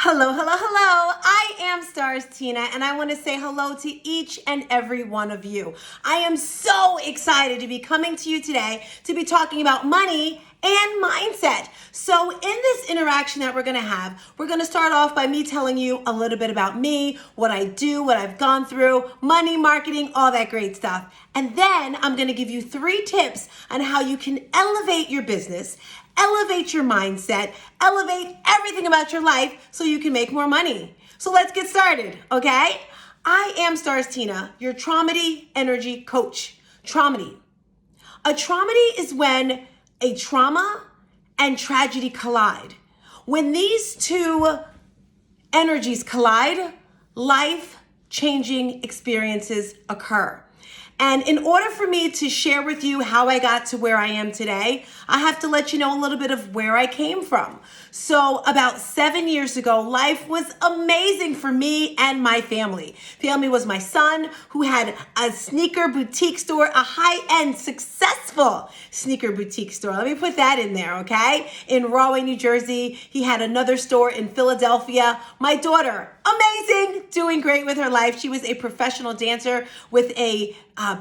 Hello, hello, hello. I am Stars Tina, and I want to say hello to each and every one of you. I am so excited to be coming to you today to be talking about money and mindset. So in this interaction that we're going to have, we're going to start off by me telling you a little bit about me, what I do, what I've gone through, money, marketing, all that great stuff. And then I'm going to give you 3 tips on how you can elevate your business, elevate your mindset, elevate everything about your life so you can make more money. So let's get started, okay? I am Stars Tina, your Traumedy Energy Coach. Traumedy. A traumedy is when a trauma and tragedy collide. When these two energies collide, life-changing experiences occur. And in order for me to share with you how I got to where I am today, I have to let you know a little bit of where I came from. So about 7 years ago, life was amazing for me and my family. Family was my son, who had a sneaker boutique store, a high-end, successful sneaker boutique store. Let me put that in there, okay? In Rahway, New Jersey. He had another store in Philadelphia. My daughter, amazing, doing great with her life. She was a professional dancer with a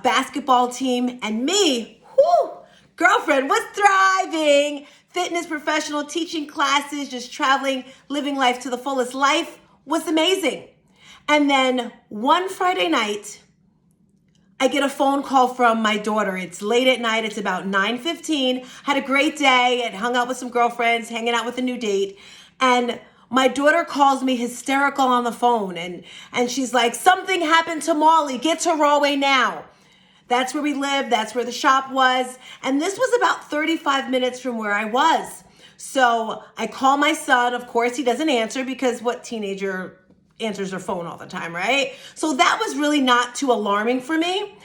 basketball team, and me, girlfriend, was thriving. Fitness professional, teaching classes, just traveling, living life to the fullest. Life was amazing. And then one Friday night, I get a phone call from my daughter. It's late at night. It's about 9:15. Had a great day. Had hung out with some girlfriends, hanging out with a new date. And my daughter calls me hysterical on the phone. And she's like, something happened to Molly. Get to Rahway now. That's where we lived. That's where the shop was. And this was about 35 minutes from where I was. So I call my son. Of course, he doesn't answer because what teenager answers their phone all the time, right? So that was really not too alarming for me.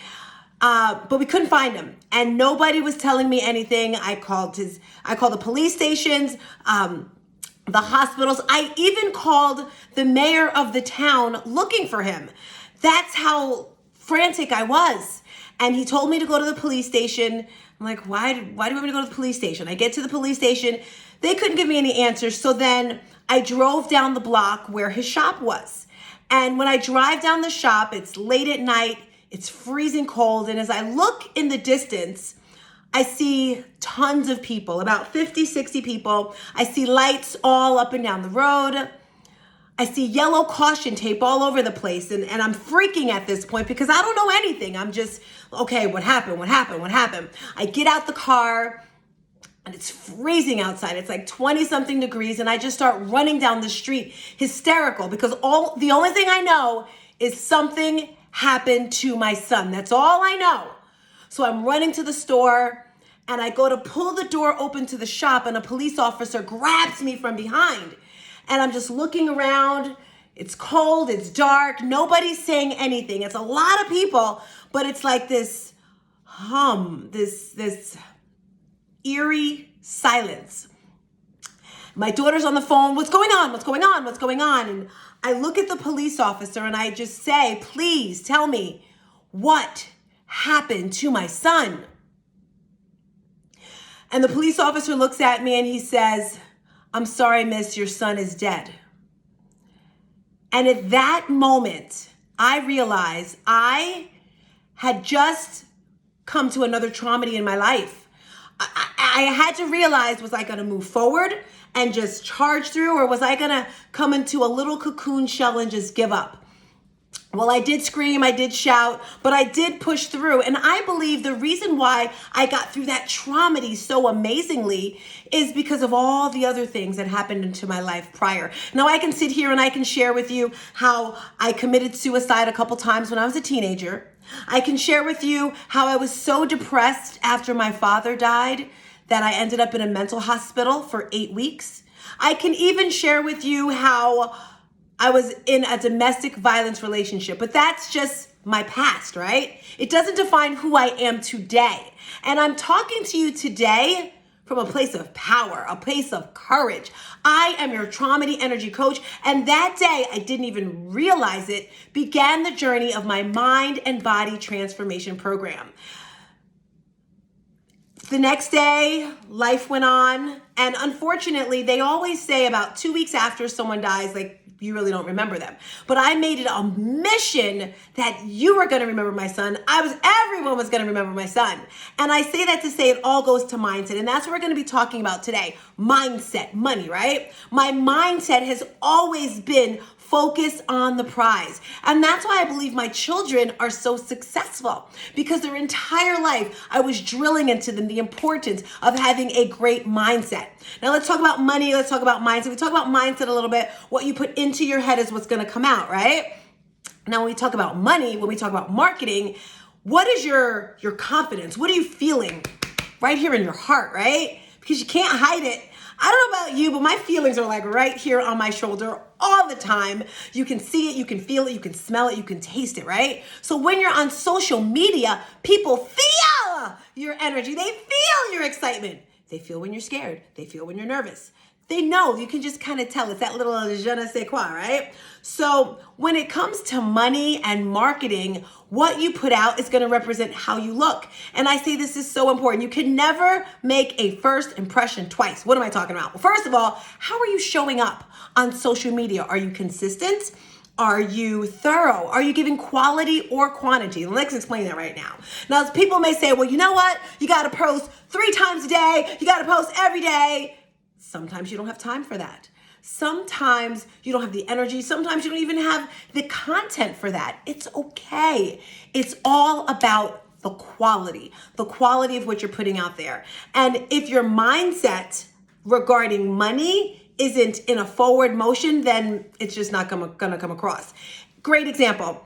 But we couldn't find him, and nobody was telling me anything. I called the police stations, the hospitals. I even called the mayor of the town looking for him. That's how frantic I was. And he told me to go to the police station. I'm like, why do you want me to go to the police station? I get to the police station. They couldn't give me any answers. So then I drove down the block where his shop was. And when I drive down the shop, it's late at night. It's freezing cold. And as I look in the distance, I see tons of people, about 50, 60 people. I see lights all up and down the road. I see yellow caution tape all over the place. And I'm freaking at this point because I don't know anything. I'm just, okay, what happened? What happened? What happened? I get out the car and it's freezing outside. It's like 20 something degrees. And I just start running down the street hysterical because the only thing I know is something happened to my son. That's all I know. So I'm running to the store and I go to pull the door open to the shop and a police officer grabs me from behind. And I'm just looking around. It's cold, it's dark, nobody's saying anything. It's a lot of people, but it's like this hum, this eerie silence. My daughter's on the phone. What's going on? What's going on? What's going on? And I look at the police officer and I just say, please tell me what happened to my son. And the police officer looks at me and he says, I'm sorry, miss, your son is dead. And at that moment, I realized I had just come to another traumedy in my life. I had to realize, was I going to move forward and just charge through, or was I going to come into a little cocoon shell and just give up? Well, I did scream, I did shout, but I did push through. And I believe the reason why I got through that traumedy so amazingly is because of all the other things that happened into my life prior. Now, I can sit here and I can share with you how I committed suicide a couple times when I was a teenager. I can share with you how I was so depressed after my father died that I ended up in a mental hospital for 8 weeks. I can even share with you how I was in a domestic violence relationship, but that's just my past, right? It doesn't define who I am today. And I'm talking to you today from a place of power, a place of courage. I am your Traumedy Energy Coach, and that day, I didn't even realize it, began the journey of my mind and body transformation program. The next day, life went on, And unfortunately, they always say about 2 weeks after someone dies, like, you really don't remember them. But I made it a mission that you were going to remember my son. Everyone was going to remember my son. And I say that to say it all goes to mindset. And that's what we're going to be talking about today. Mindset, money, right? My mindset has always been focus on the prize. And that's why I believe my children are so successful, because their entire life I was drilling into them the importance of having a great mindset. Now let's talk about money. Let's talk about mindset. We talk about mindset a little bit. What you put into your head is what's going to come out, right? Now, when we talk about money, when we talk about marketing, what is your confidence? What are you feeling right here in your heart, right? Because you can't hide it. I don't know about you, but my feelings are like right here on my shoulder all the time. You can see it, you can feel it, you can smell it, you can taste it, right? So when you're on social media, people feel your energy. They feel your excitement. They feel when you're scared. They feel when you're nervous. They know, you can just kind of tell. It's that little je ne sais quoi, right? So when it comes to money and marketing, what you put out is going to represent how you look. And I say this is so important. You can never make a first impression twice. What am I talking about? Well, first of all, how are you showing up on social media? Are you consistent? Are you thorough? Are you giving quality or quantity? Let's explain that right now. Now, people may say, well, you know what? You got to post 3 times a day. You got to post every day. Sometimes you don't have time for that. Sometimes you don't have the energy. Sometimes you don't even have the content for that. It's okay. It's all about the quality of what you're putting out there. And if your mindset regarding money isn't in a forward motion, then it's just not gonna come across. Great example.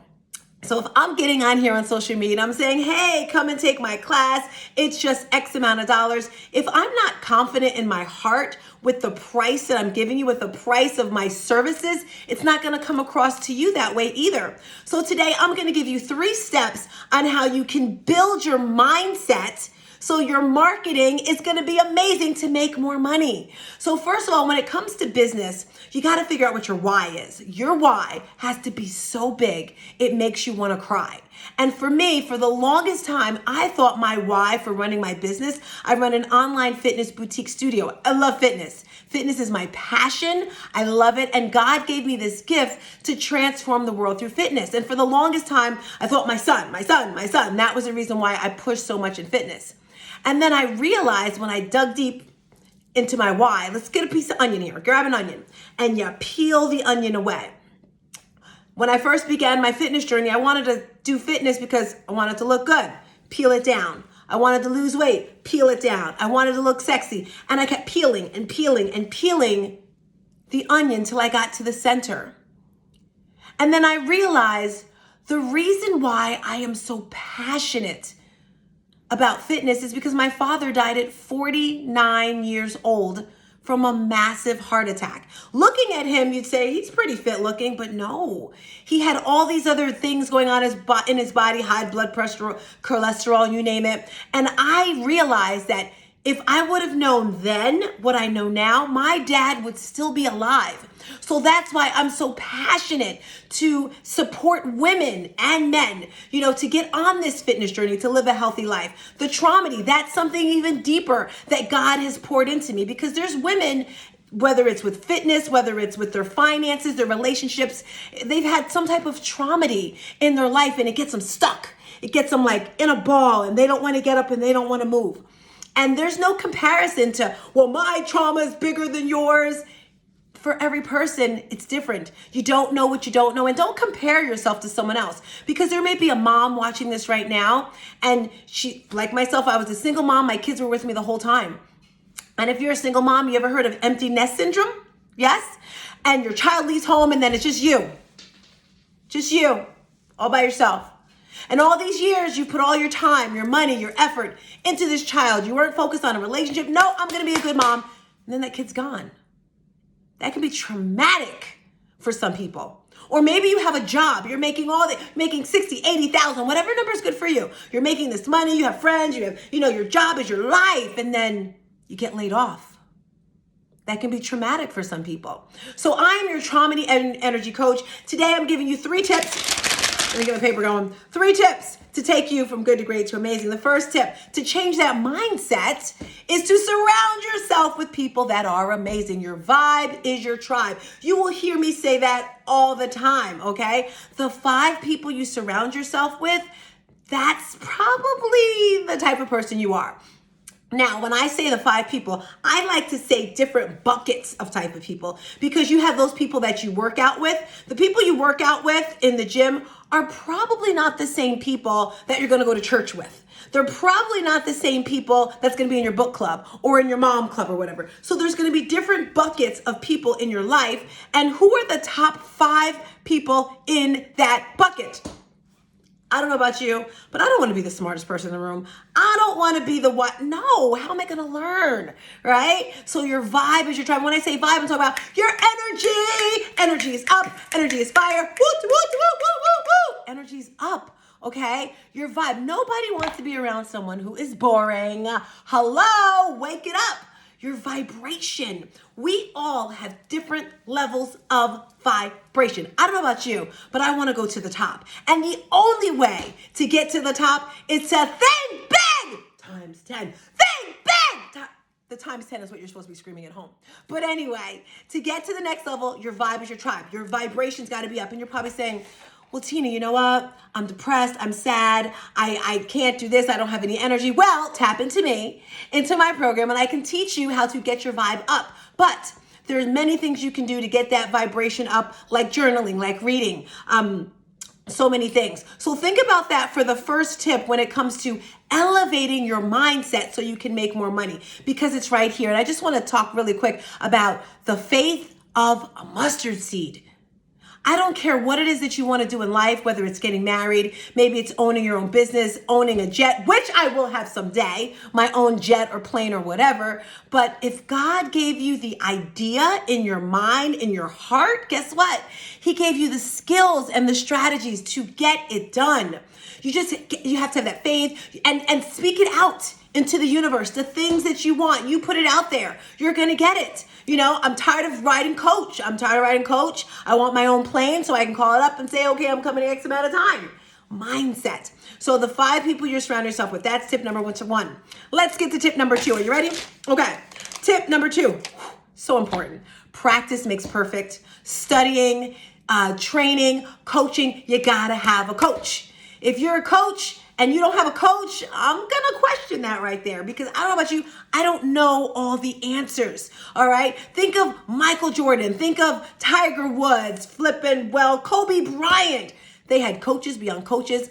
So if I'm getting on here on social media, I'm saying, hey, come and take my class. It's just X amount of dollars. If I'm not confident in my heart with the price that I'm giving you, with the price of my services, it's not going to come across to you that way either. So today I'm going to give you 3 steps on how you can build your mindset so your marketing is going to be amazing to make more money. So first of all, when it comes to business, you got to figure out what your why is. Your why has to be so big, it makes you want to cry. And for me, for the longest time, I thought my why for running my business, I run an online fitness boutique studio. I love fitness. Fitness is my passion. I love it. And God gave me this gift to transform the world through fitness. And for the longest time, I thought my son. That was the reason why I pushed so much in fitness. And then I realized when I dug deep into my why, let's get a piece of onion here. Grab an onion and you peel the onion away. When I first began my fitness journey, I wanted to do fitness because I wanted to look good. Peel it down. I wanted to lose weight. Peel it down. I wanted to look sexy. And I kept peeling and peeling and peeling the onion till I got to the center. And then I realized the reason why I am so passionate about fitness is because my father died at 49 years old from a massive heart attack. Looking at him, you'd say he's pretty fit looking, but no. He had all these other things going on in his body, high blood pressure, cholesterol, you name it. And I realized that if I would have known then what I know now, my dad would still be alive. So that's why I'm so passionate to support women and men, to get on this fitness journey, to live a healthy life. The traumedy, that's something even deeper that God has poured into me, because there's women, whether it's with fitness, whether it's with their finances, their relationships, they've had some type of traumedy in their life and it gets them stuck. It gets them like in a ball and they don't want to get up and they don't want to move. And there's no comparison to, well, my trauma is bigger than yours. For every person, it's different. You don't know what you don't know. And don't compare yourself to someone else, because there may be a mom watching this right now. And she, like myself, I was a single mom. My kids were with me the whole time. And if you're a single mom, you ever heard of empty nest syndrome? Yes? And your child leaves home and then it's just you, all by yourself. And all these years, you put all your time, your money, your effort into this child. You weren't focused on a relationship. No, I'm going to be a good mom. And then that kid's gone. That can be traumatic for some people. Or maybe you have a job. You're making making 60, 80,000, whatever number is good for you. You're making this money. You have friends. You have, your job is your life. And then you get laid off. That can be traumatic for some people. So I'm your trauma and energy coach. Today, I'm giving you 3 tips Let me get my paper going. 3 tips to take you from good to great to amazing. The first tip to change that mindset is to surround yourself with people that are amazing. Your vibe is your tribe. You will hear me say that all the time, okay? The 5 people you surround yourself with, that's probably the type of person you are. Now, when I say the 5 people, I like to say different buckets of type of people, because you have those people that you work out with. The people you work out with in the gym are probably not the same people that you're going to go to church with. They're probably not the same people that's going to be in your book club or in your mom club or whatever. So there's going to be different buckets of people in your life. And who are the top 5 people in that bucket? I don't know about you, but I don't want to be the smartest person in the room. I don't want to be the what? No, how am I going to learn, right? So your vibe is your tribe. When I say vibe, I'm talking about your energy. Energy is up. Energy is fire. Woo, woo, woo, woo, woo, woo. Energy is up, okay? Your vibe. Nobody wants to be around someone who is boring. Hello, wake it up. Your vibration. We all have different levels of vibration. I don't know about you, but I want to go to the top. And the only way to get to the top is to think big times 10. Think big. The times 10 is what you're supposed to be screaming at home. But anyway, to get to the next level, your vibe is your tribe. Your vibration's got to be up. And you're probably saying, well, Tina, you know what? I'm depressed. I'm sad. I can't do this. I don't have any energy. Well, tap into me, into my program, and I can teach you how to get your vibe up. But there's many things you can do to get that vibration up, like journaling, like reading, so many things. So think about that for the first tip when it comes to elevating your mindset so you can make more money, because it's right here. And I just want to talk really quick about the faith of a mustard seed. I don't care what it is that you want to do in life, whether it's getting married, maybe it's owning your own business, owning a jet, which I will have someday, my own jet or plane or whatever. But if God gave you the idea in your mind, in your heart, guess what? He gave you the skills and the strategies to get it done. You have to have that faith and speak it out into the universe. The things that you want, you put it out there. You're going to get it. You know, I'm tired of riding coach. I want my own plane so I can call it up and say, okay, I'm coming in X amount of time. Mindset. So the 5 people you surround yourself with, that's tip number 1. Let's get to tip number 2. Are you ready? Okay. Tip number 2. So important. Practice makes perfect. Studying, training, coaching, you gotta have a coach. If you're a coach and you don't have a coach, I'm gonna question that right there, because I don't know about you, I don't know all the answers, all right? Think of Michael Jordan, think of Tiger Woods, Kobe Bryant. They had coaches beyond coaches.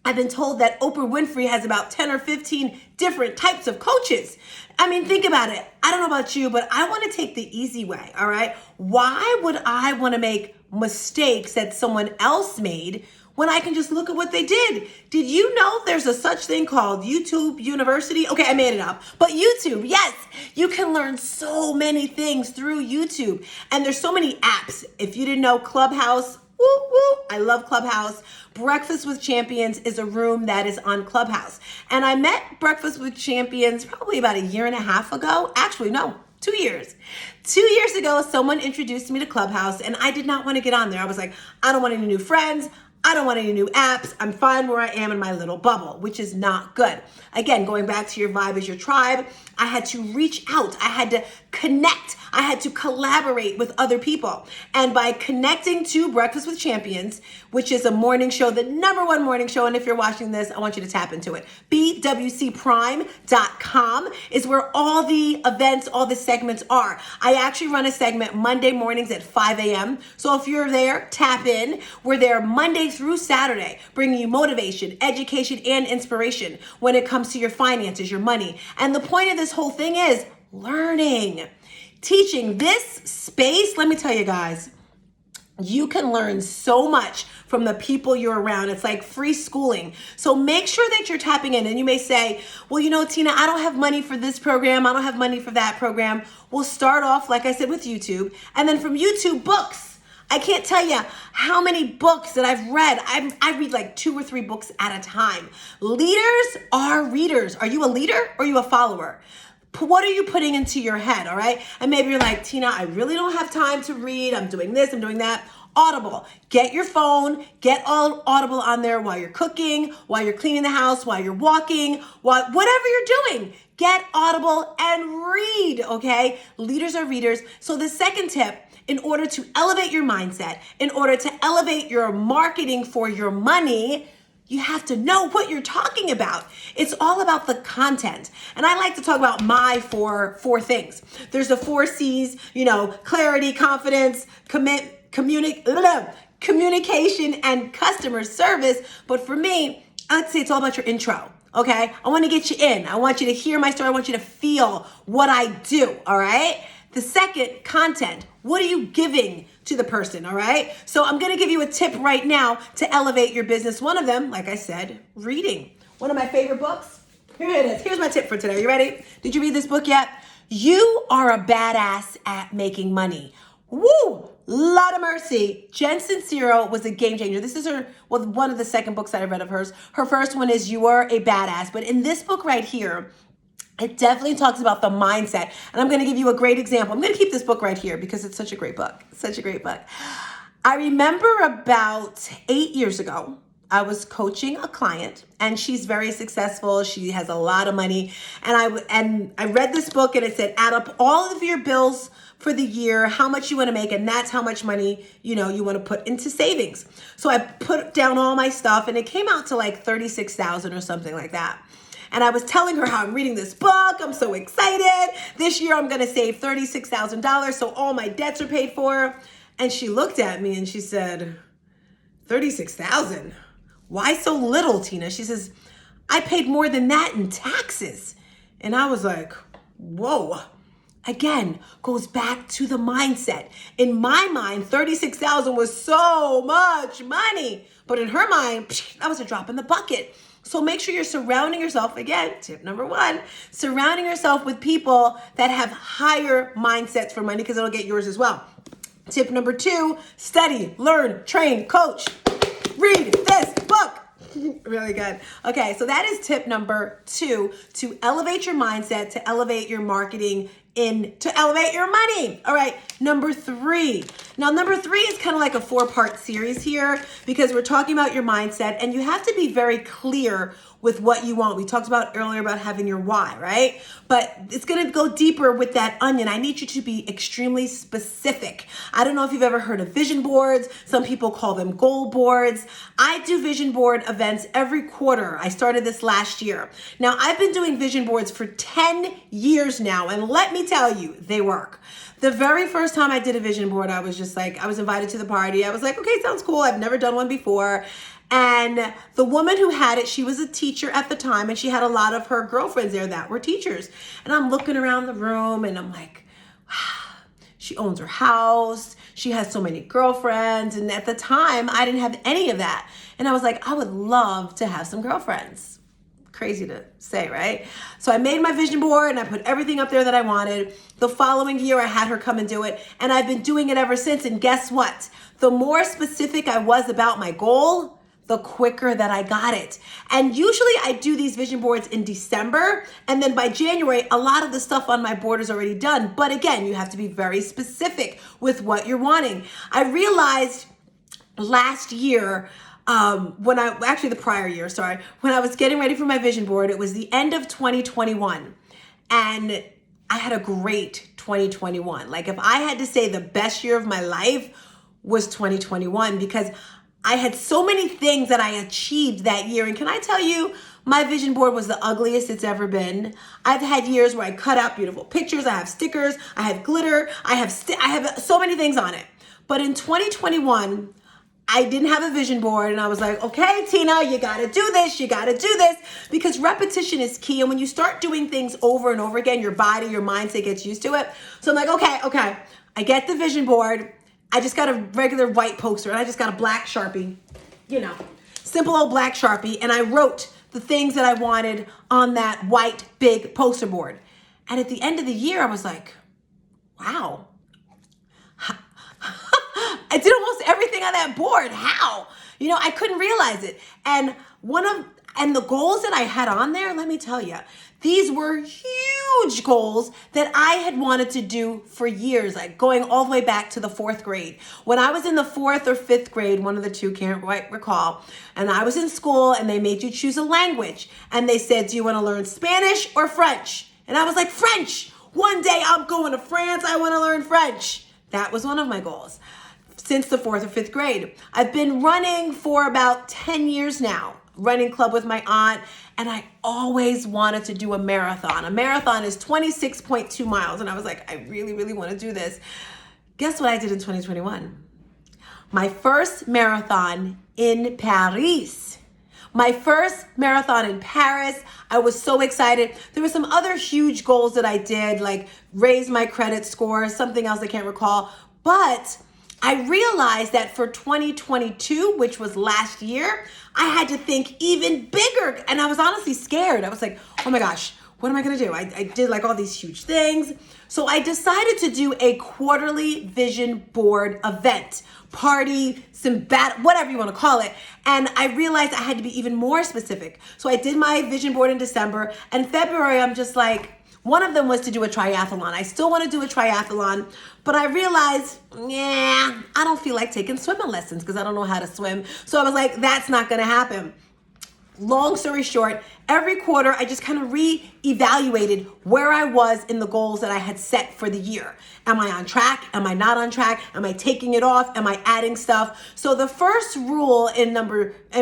I've been told that Oprah Winfrey has about 10 or 15 different types of coaches. I mean, think about it. I don't know about you, but I want to take the easy way, all right? Why would I want to make mistakes that someone else made when I can just look at what they did? Did you know there's a such thing called YouTube University? Okay, I made it up. But YouTube, yes, you can learn so many things through YouTube. And there's so many apps. If you didn't know, Clubhouse, woo, woo, I love Clubhouse. Breakfast with Champions is a room that is on Clubhouse. And I met Breakfast with Champions probably about 1.5 years ago. Actually, no, 2 years. 2 years ago, someone introduced me to Clubhouse, and I did not want to get on there. I was like, I don't want any new friends. I don't want any new apps. I'm fine where I am in my little bubble, which is not good. Again, going back to your vibe is your tribe, I had to reach out. I had to connect. I had to collaborate with other people. And by connecting to Breakfast with Champions, which is a morning show, the #1 morning show, and if you're watching this, I want you to tap into it. BWCPrime.com is where all the events, all the segments are. I actually run a segment Monday mornings at 5 a.m. So if you're there, tap in. We're there Monday through Saturday, bringing you motivation, education, and inspiration when it comes to your finances, your money. And the point of this whole thing is learning. Teaching this space, let me tell you guys, you can learn so much from the people you're around. It's like free schooling. So make sure that you're tapping in. And you may say, well, you know, Tina, I don't have money for this program. I don't have money for that program. We'll start off, like I said, with YouTube. And then from YouTube, books. I can't tell you how many books that I've read. I read like 2 or 3 books at a time. Leaders are readers. Are you a leader or are you a follower? What are you putting into your head, all right? And maybe you're like, Tina, I really don't have time to read. I'm doing this, I'm doing that. Audible. Get your phone, get all Audible on there while you're cooking, while you're cleaning the house, while you're walking, whatever you're doing. Get Audible and read, okay? Leaders are readers. So the second tip, in order to elevate your mindset, in order to elevate your marketing for your money, you have to know what you're talking about. It's all about the content. And I like to talk about my four things. There's the 4 C's, clarity, confidence, communication, and customer service. But for me, I like to say it's all about your intro. Okay? I want to get you in. I want you to hear my story. I want you to feel what I do. All right? The second, content. What are you giving to the person, all right? So I'm gonna give you a tip right now to elevate your business. One of them, like I said, reading. One of my favorite books. Here it is. Here's my tip for today. Are you ready? Did you read this book yet? You Are a Badass at Making Money. Woo! Lot of mercy. Jen Sincero was a game changer. This is one of the second books that I read of hers. Her first one is You Are a Badass. But in this book right here, it definitely talks about the mindset. And I'm going to give you a great example. I'm going to keep this book right here because it's such a great book. Such a great book. I remember about 8 years ago, I was coaching a client and she's very successful. She has a lot of money. And I read this book and it said, add up all of your bills for the year, how much you want to make, and that's how much money, you want to put into savings. So I put down all my stuff and it came out to like $36,000 or something like that. And I was telling her how I'm reading this book. I'm so excited. This year I'm going to save $36,000 so all my debts are paid for. And she looked at me and she said, 36,000? Why so little, Tina? She says, I paid more than that in taxes. And I was like, whoa. Again, goes back to the mindset. In my mind, 36,000 was so much money. But in her mind, that was a drop in the bucket. So make sure you're surrounding yourself, again, tip number 1, surrounding yourself with people that have higher mindsets for money because it'll get yours as well. Tip number 2, study, learn, train, coach. Read this book. Really good. Okay, so that is tip number 2, to elevate your mindset, to elevate your marketing, to elevate your money. All right, number 3. Now, number 3 is kind of like a 4-part series here because we're talking about your mindset and you have to be very clear with what you want. We talked about earlier about having your why, right? But it's going to go deeper with that onion. I need you to be extremely specific. I don't know if you've ever heard of vision boards. Some people call them goal boards. I do vision board events every quarter. I started this last year. Now, I've been doing vision boards for 10 years now, and let me tell you, they work. The very first time I did a vision board, I was invited to the party. I was like, okay, sounds cool. I've never done one before. And the woman who had it, she was a teacher at the time, and she had a lot of her girlfriends there that were teachers. And I'm looking around the room and I'm like, wow, she owns her house. She has so many girlfriends. And at the time, I didn't have any of that. And I was like, I would love to have some girlfriends. Crazy to say, right? So I made my vision board and I put everything up there that I wanted. The following year, I had her come and do it. And I've been doing it ever since. And guess what? The more specific I was about my goal, the quicker that I got it. And usually I do these vision boards in December, and then by January, a lot of the stuff on my board is already done. But again, you have to be very specific with what you're wanting. I realized last year, when I was getting ready for my vision board, it was the end of 2021. And I had a great 2021. Like if I had to say the best year of my life was 2021 because I had so many things that I achieved that year. And can I tell you, my vision board was the ugliest it's ever been. I've had years where I cut out beautiful pictures. I have stickers. I have glitter. I have so many things on it. But in 2021, I didn't have a vision board. And I was like, okay, Tina, you got to do this. You got to do this. Because repetition is key. And when you start doing things over and over again, your body, your mindset gets used to it. So I'm like, okay. I get the vision board. I just got a regular white poster and I just got a black Sharpie, simple old black Sharpie. And I wrote the things that I wanted on that white big poster board. And at the end of the year, I was like, wow, I did almost everything on that board. How? I couldn't realize it. And the goals that I had on there, let me tell you, these were huge huge goals that I had wanted to do for years, like going all the way back to the 4th grade. When I was in the 4th or 5th grade, one of the two, can't quite recall, and I was in school and they made you choose a language. And they said, do you want to learn Spanish or French? And I was like, French. One day I'm going to France. I want to learn French. That was one of my goals since the 4th or 5th grade. I've been running for about 10 years now, running club with my aunt, and I always wanted to do a marathon. A marathon is 26.2 miles, and I was like, I really, really want to do this. Guess what I did in 2021? My first marathon in Paris. My first marathon in Paris. I was so excited. There were some other huge goals that I did, like raise my credit score, something else I can't recall, but I realized that for 2022, which was last year, I had to think even bigger. And I was honestly scared. I was like, oh my gosh, what am I gonna do? I did like all these huge things. So I decided to do a quarterly vision board event, party, whatever you wanna call it. And I realized I had to be even more specific. So I did my vision board in December, and February, I'm just like, one of them was to do a triathlon. I still want to do a triathlon, but I realized, I don't feel like taking swimming lessons because I don't know how to swim. So I was like, that's not going to happen. Long story short, every quarter I just kind of re-evaluated where I was in the goals that I had set for the year. Am I on track? Am I not on track? Am I taking it off? Am I adding stuff? So the first rule in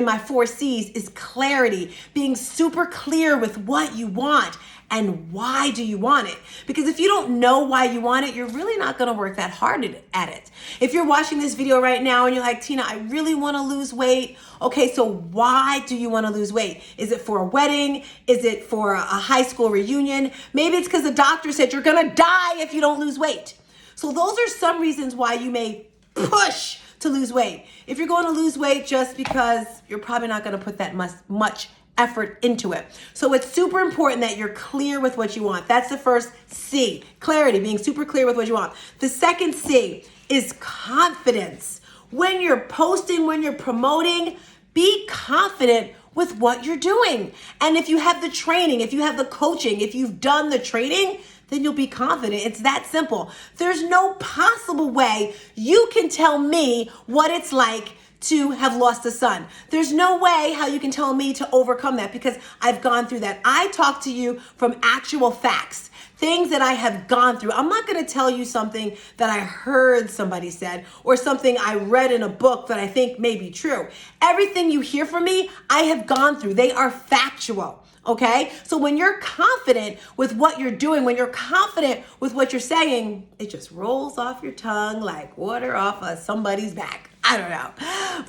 my 4 C's is clarity, being super clear with what you want. And why do you want it? Because if you don't know why you want it, you're really not gonna work that hard at it. If you're watching this video right now and you're like, Tina, I really wanna lose weight. Okay, so why do you wanna lose weight? Is it for a wedding? Is it for a high school reunion? Maybe it's because the doctor said you're gonna die if you don't lose weight. So those are some reasons why you may push to lose weight. If you're going to lose weight just because, you're probably not gonna put that much effort into it. So it's super important that you're clear with what you want. That's the first C, clarity, being super clear with what you want. The second C is confidence. When you're posting, when you're promoting, be confident with what you're doing. And if you have the training, if you have the coaching, if you've done the training, then you'll be confident. It's that simple. There's no possible way you can tell me what it's like to have lost a son. There's no way how you can tell me to overcome that because I've gone through that. I talk to you from actual facts, things that I have gone through. I'm not gonna tell you something that I heard somebody said or something I read in a book that I think may be true. Everything you hear from me, I have gone through. They are factual. Okay? So when you're confident with what you're doing, when you're confident with what you're saying, it just rolls off your tongue like water off of somebody's back. I don't know.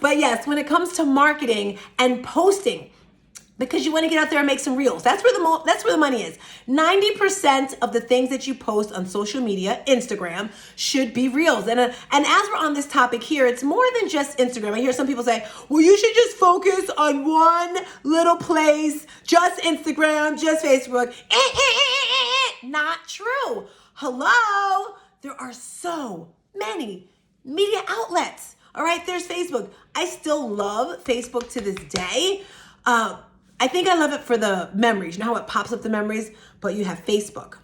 But yes, when it comes to marketing and posting, because you want to get out there and make some reels. That's where the money is. 90% of the things that you post on social media, Instagram, should be reels. And as we're on this topic here, it's more than just Instagram. I hear some people say, well, you should just focus on one little place, just Instagram, just Facebook. Not true. Hello? There are so many media outlets. All right, there's Facebook. I still love Facebook to this day. I think I love it for the memories. You know how it pops up the memories? But you have Facebook,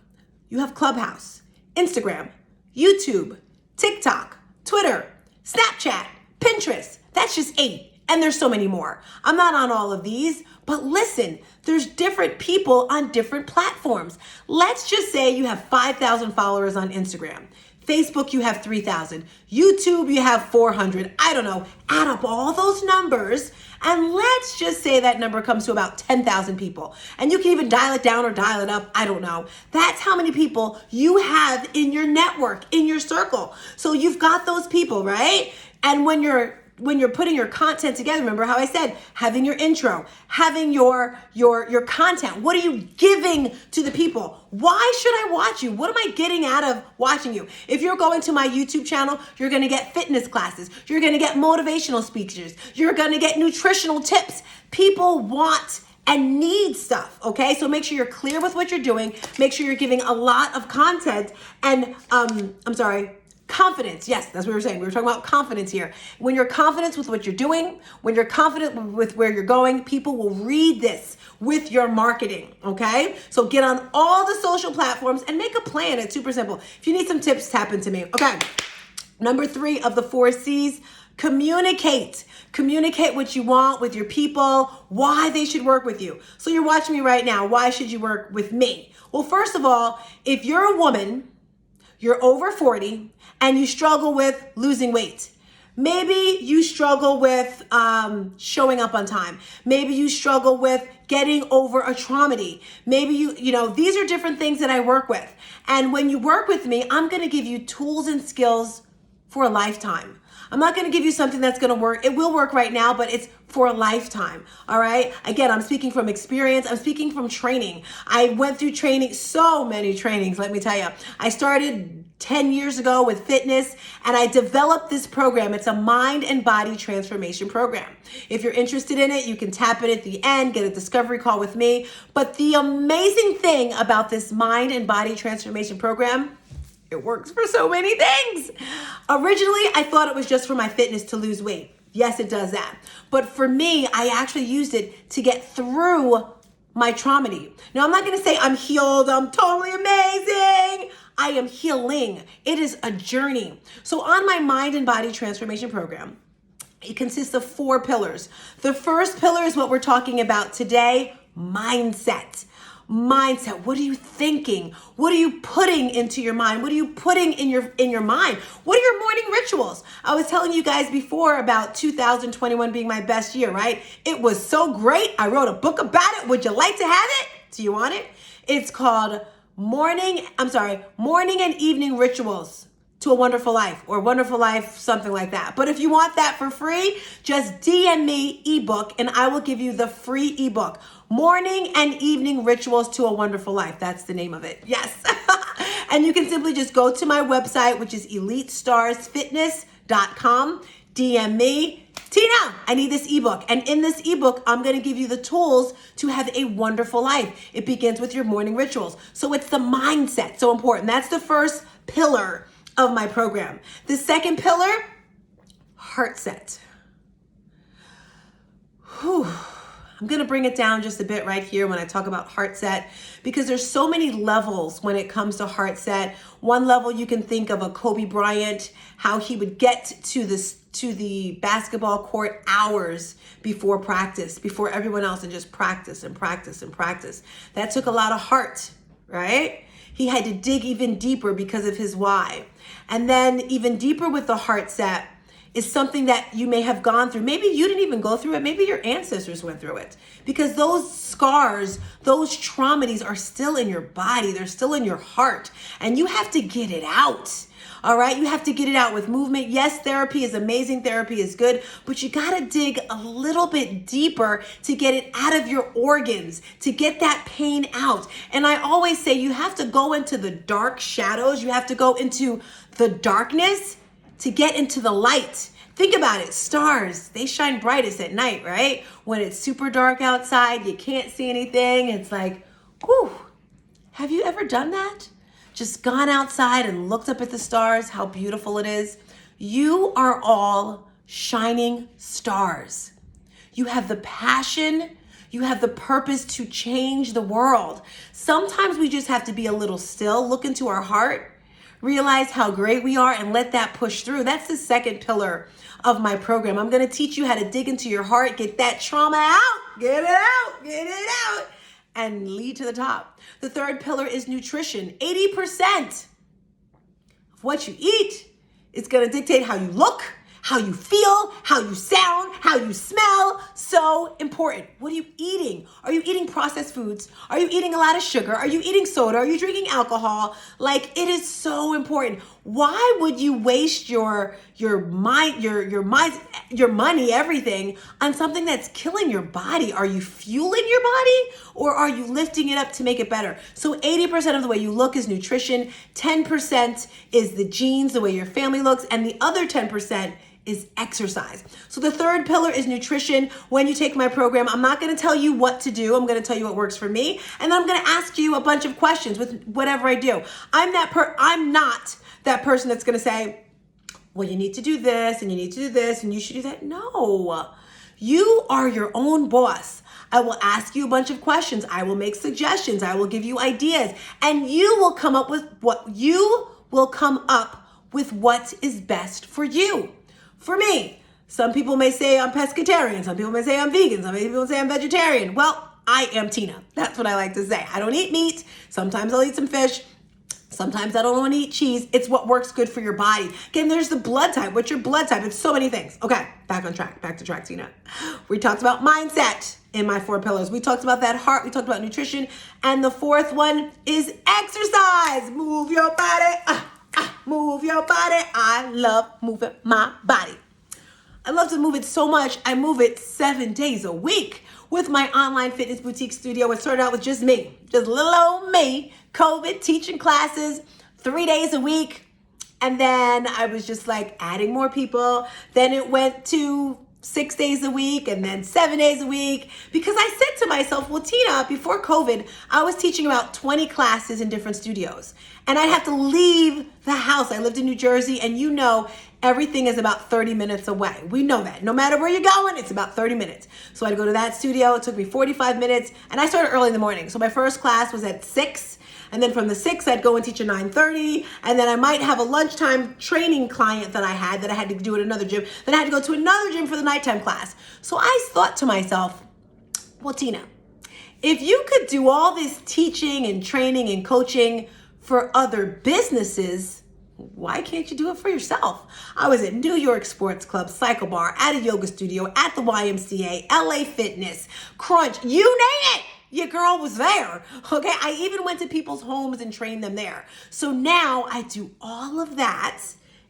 you have Clubhouse, Instagram, YouTube, TikTok, Twitter, Snapchat, Pinterest. That's just 8. And there's so many more. I'm not on all of these, but listen, there's different people on different platforms. Let's just say you have 5,000 followers on Instagram. Facebook, you have 3,000. YouTube, you have 400. I don't know. Add up all those numbers, and let's just say that number comes to about 10,000 people. And you can even dial it down or dial it up. I don't know. That's how many people you have in your network, in your circle. So you've got those people, right? And when you're putting your content together, remember how I said, having your intro, having your content. What are you giving to the people? Why should I watch you? What am I getting out of watching you? If you're going to my YouTube channel, you're gonna get fitness classes. You're gonna get motivational speeches. You're gonna get nutritional tips. People want and need stuff, okay? So make sure you're clear with what you're doing. Make sure you're giving a lot of content and, Confidence, yes, that's what we were saying. We were talking about confidence here. When you're confident with what you're doing, when you're confident with where you're going, people will read this with your marketing, okay? So get on all the social platforms and make a plan. It's super simple. If you need some tips, tap into me. Okay, number 3 of the 4 C's, communicate. Communicate what you want with your people, why they should work with you. So you're watching me right now. Why should you work with me? Well, first of all, if you're a woman, you're over 40, and you struggle with losing weight. Maybe you struggle with showing up on time. Maybe you struggle with getting over a traumedy. Maybe these are different things that I work with. And when you work with me, I'm gonna give you tools and skills for a lifetime. I'm not gonna give you something that's gonna work. It will work right now, but it's for a lifetime, all right? Again, I'm speaking from experience. I'm speaking from training. I went through training, so many trainings, let me tell you. I started 10 years ago with fitness, and I developed this program. It's a mind and body transformation program. If you're interested in it, you can tap it at the end, get a discovery call with me. But the amazing thing about this mind and body transformation program, it works for so many things. Originally, I thought it was just for my fitness to lose weight. Yes, it does that. But for me, I actually used it to get through my traumedy. Now, I'm not gonna say I'm healed, I'm totally amazing. I am healing. It is a journey. So on my mind and body transformation program, it consists of 4 pillars. The first pillar is what we're talking about today, mindset. Mindset. What are you thinking? What are you putting into your mind? What are you putting in your mind? What are your morning rituals? I was telling you guys before about 2021 being my best year, right? It was so great. I wrote a book about it. Would you like to have it? Do you want it? It's called Morning and Evening Rituals to a Wonderful Life, or Wonderful Life, something like that. But if you want that for free, just DM me ebook and I will give you the free ebook. Morning and Evening Rituals to a Wonderful Life. That's the name of it. Yes. And you can simply just go to my website, which is elitestarsfitness.com. DM me, Tina, I need this ebook. And in this ebook, I'm going to give you the tools to have a wonderful life. It begins with your morning rituals. So it's the mindset, so important. That's the first pillar of my program. The second pillar, heart set. Whew. I'm going to bring it down just a bit right here when I talk about heart set, because there's so many levels when it comes to heart set. One level, you can think of a Kobe Bryant, how he would get to the basketball court hours before practice, before everyone else, and just practice and practice and practice. That took a lot of heart, right? He had to dig even deeper because of his why. And then even deeper with the heart set is something that you may have gone through. Maybe you didn't even go through it. Maybe your ancestors went through it, because those scars, those traumedies are still in your body. They're still in your heart, and you have to get it out. All right. You have to get it out with movement. Yes, therapy is amazing. Therapy is good, but you got to dig a little bit deeper to get it out of your organs, to get that pain out. And I always say you have to go into the dark shadows. You have to go into the darkness to get into the light. Think about it. Stars, they shine brightest at night, right? When it's super dark outside, you can't see anything. It's like, whew. Have you ever done that? Just gone outside and looked up at the stars, how beautiful it is? You are all shining stars. You have the passion, you have the purpose to change the world. Sometimes we just have to be a little still, look into our heart, realize how great we are, and let that push through. That's the second pillar of my program. I'm going to teach you how to dig into your heart, get that trauma out, get it out, and lead to the top. The third pillar is nutrition. 80% of what you eat is going to dictate how you look, how you feel, how you sound, how you smell. So important. What are you eating? Are you eating processed foods? Are you eating a lot of sugar? Are you eating soda? Are you drinking alcohol? Like, it is so important. Why would you waste your mind, your money, everything on something that's killing your body? Are you fueling your body, or are you lifting it up to make it better? So 80% of the way you look is nutrition, 10% is the genes, the way your family looks, and the other 10% is exercise. So the third pillar is nutrition. When you take my program, I'm not going to tell you what to do. I'm going to tell you what works for me. And then I'm going to ask you a bunch of questions with whatever I do. I'm not that person that's going to say, well, you need to do this and you need to do this and you should do that. No, you are your own boss. I will ask you a bunch of questions. I will make suggestions. I will give you ideas, and you will come up with what is best for you. For me, some people may say I'm pescatarian. Some people may say I'm vegan. Some people say I'm vegetarian. Well, I am Tina. That's what I like to say. I don't eat meat. Sometimes I'll eat some fish. Sometimes I don't want to eat cheese. It's what works good for your body. Again, there's the blood type. What's your blood type? It's so many things. Okay, back on track. Back to track, Tina. We talked about mindset in my 4 pillars. We talked about that heart. We talked about nutrition. And the 4th one is exercise. Move your body. Move your body. I love moving my body. I love to move it so much. I move it 7 days a week with my online fitness boutique studio. It started out with just me, just little old me, COVID, teaching classes 3 days a week. And then I was just like adding more people. Then it went to 6 days a week and then 7 days a week, because I said to myself, well, Tina, before COVID, I was teaching about 20 classes in different studios and I'd have to leave the house. I lived in New Jersey, and you know, everything is about 30 minutes away. We know that. No matter where you're going, it's about 30 minutes. So I'd go to that studio. It took me 45 minutes, and I started early in the morning. So my first class was at 6. And then from the 6, I'd go and teach at 9:30. And then I might have a lunchtime training client that I had to do at another gym. Then I had to go to another gym for the nighttime class. So I thought to myself, well, Tina, if you could do all this teaching and training and coaching for other businesses, why can't you do it for yourself? I was at New York Sports Club, Cycle Bar, at a yoga studio, at the YMCA, LA Fitness, Crunch, you name it. Your girl was there, okay? I even went to people's homes and trained them there. So now I do all of that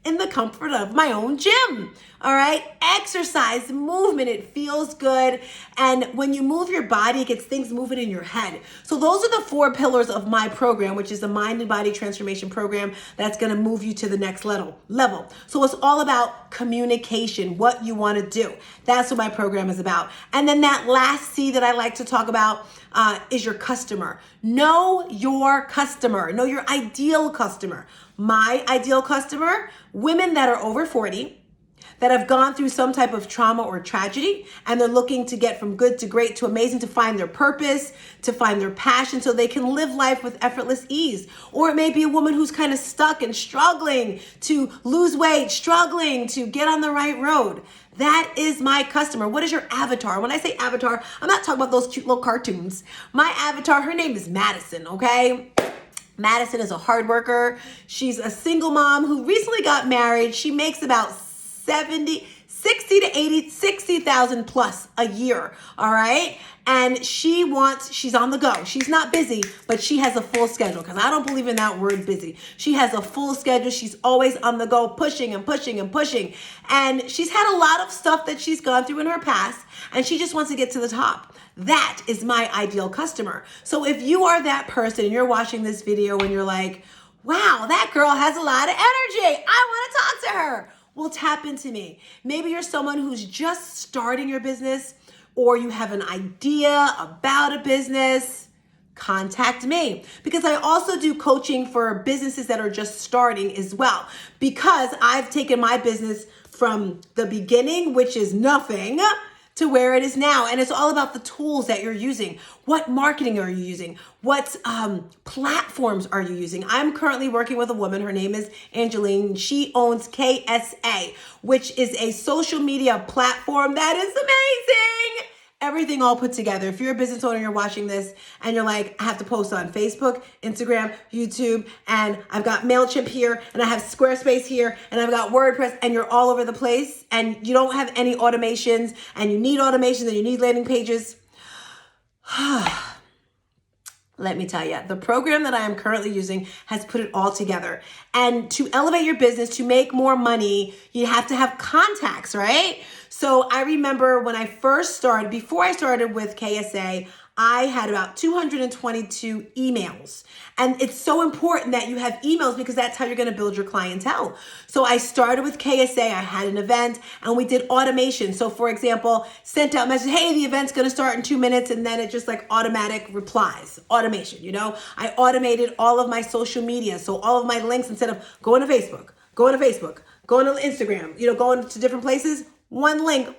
in the comfort of my own gym, all right? Exercise, movement, it feels good. And when you move your body, it gets things moving in your head. So those are the 4 pillars of my program, which is the Mind and Body Transformation Program that's gonna move you to the next level. So it's all about communication, what you wanna do. That's what my program is about. And then that last C that I like to talk about is your customer. Know your customer. Know your ideal customer. My ideal customer, women that are over 40, that have gone through some type of trauma or tragedy, and they're looking to get from good to great to amazing, to find their purpose, to find their passion, so they can live life with effortless ease. Or it may be a woman who's kind of stuck and struggling to lose weight, struggling to get on the right road. That is my customer. What is your avatar? When I say avatar, I'm not talking about those cute little cartoons. My avatar, her name is Madison, okay? Madison is a hard worker. She's a single mom who recently got married. She makes about 60,000 plus a year, all right? And she's on the go. She's not busy, but she has a full schedule, because I don't believe in that word busy. She has a full schedule. She's always on the go, pushing and pushing and pushing. And she's had a lot of stuff that she's gone through in her past, and she just wants to get to the top. That is my ideal customer. So if you are that person and you're watching this video and you're like, wow, that girl has a lot of energy, I want to talk to her. Well, tap into me. Maybe you're someone who's just starting your business, or you have an idea about a business. Contact me, because I also do coaching for businesses that are just starting as well, because I've taken my business from the beginning, which is nothing, to where it is now. And it's all about the tools that you're using. What marketing are you using? What platforms are you using? I'm currently working with a woman. Her name is Angeline. She owns KSA, which is a social media platform that is amazing. Everything all put together. If you're a business owner, you're watching this and you're like, I have to post on Facebook, Instagram, YouTube, and I've got MailChimp here, and I have Squarespace here, and I've got WordPress, and you're all over the place, and you don't have any automations, and you need automations, and you need landing pages. Let me tell you, the program that I am currently using has put it all together. And to elevate your business, to make more money, you have to have contacts, right? So I remember when I first started, before I started with KSA, I had about 222 emails. And it's so important that you have emails because that's how you're going to build your clientele. So I started with KSA. I had an event and we did automation. So for example, sent out message, hey, the event's going to start in 2 minutes. And then it just like automatic replies, automation, I automated all of my social media. So all of my links, instead of going to Facebook, going to Instagram, going to different places, one link,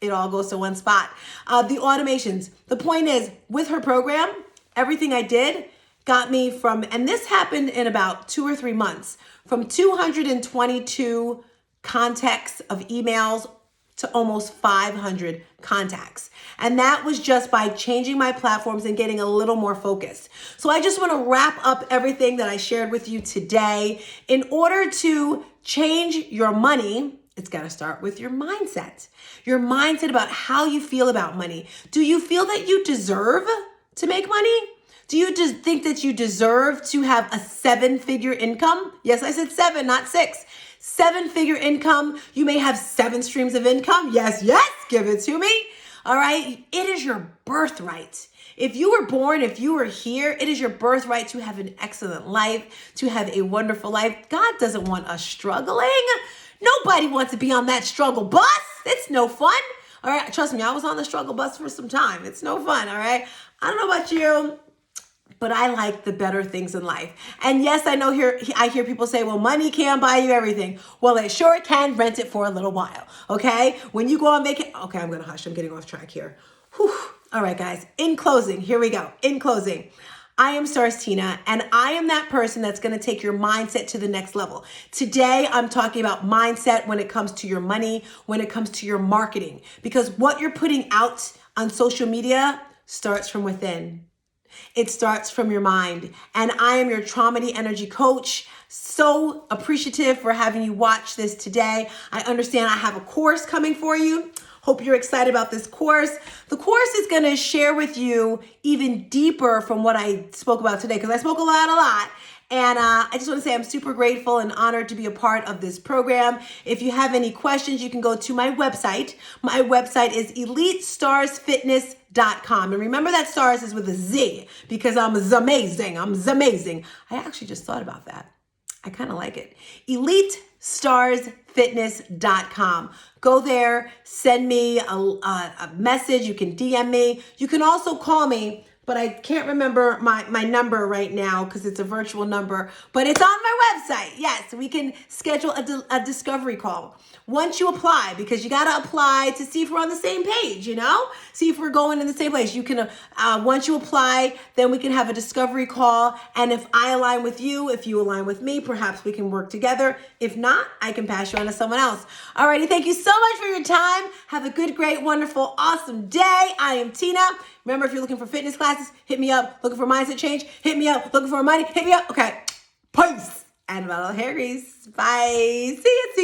it all goes to one spot. The automations. The point is, with her program, everything I did got me from, and this happened in about 2 or 3 months, from 222 contacts of emails to almost 500 contacts. And that was just by changing my platforms and getting a little more focused. So I just want to wrap up everything that I shared with you today. In order to change your money, it's got to start with your mindset. Your mindset about how you feel about money. Do you feel that you deserve to make money? Do you just think that you deserve to have a 7-figure income? Yes, I said 7, not 6. 7-figure income. You may have 7 streams of income. Yes, give it to me. All right. It is your birthright. If you were born, if you were here, it is your birthright to have an excellent life, to have a wonderful life. God doesn't want us struggling. Nobody wants to be on that struggle bus. It's no fun. All right. Trust me, I was on the struggle bus for some time. It's no fun. All right. I don't know about you, but I like the better things in life. And yes, I hear people say, well, money can't buy you everything. Well, it sure can. Rent it for a little while. Okay. When you go on vacation. Okay. I'm going to hush. I'm getting off track here. Whew. All right, guys. In closing, here we go. In closing, I am Stars Tina, and I am that person that's going to take your mindset to the next level. Today, I'm talking about mindset when it comes to your money, when it comes to your marketing, because what you're putting out on social media starts from within. It starts from your mind. And I am your Traumedy Energy Coach. So appreciative for having you watch this today. I understand I have a course coming for you. Hope you're excited about this course. The course is going to share with you even deeper from what I spoke about today, because I spoke a lot. And I just want to say I'm super grateful and honored to be a part of this program. If you have any questions, you can go to my website. My website is EliteStarsFitness.com. And remember that stars is with a Z, because I'm amazing. I actually just thought about that. I kind of like it. EliteStarsFitness.com. Go there, send me a message. You can DM me. You can also call me, but I can't remember my number right now because it's a virtual number, but it's on my website. Yes, we can schedule a discovery call. Once you apply, because you got to apply to see if we're on the same page, see if we're going in the same place. You can, once you apply, then we can have a discovery call. And if I align with you, if you align with me, perhaps we can work together. If not, I can pass you on to someone else. Alrighty, thank you so much for your time. Have a good, great, wonderful, awesome day. I am Tina. Remember, if you're looking for fitness classes, hit me up. Looking for mindset change, hit me up. Looking for money, hit me up. Okay, peace. And about all Harry's. Bye. See ya.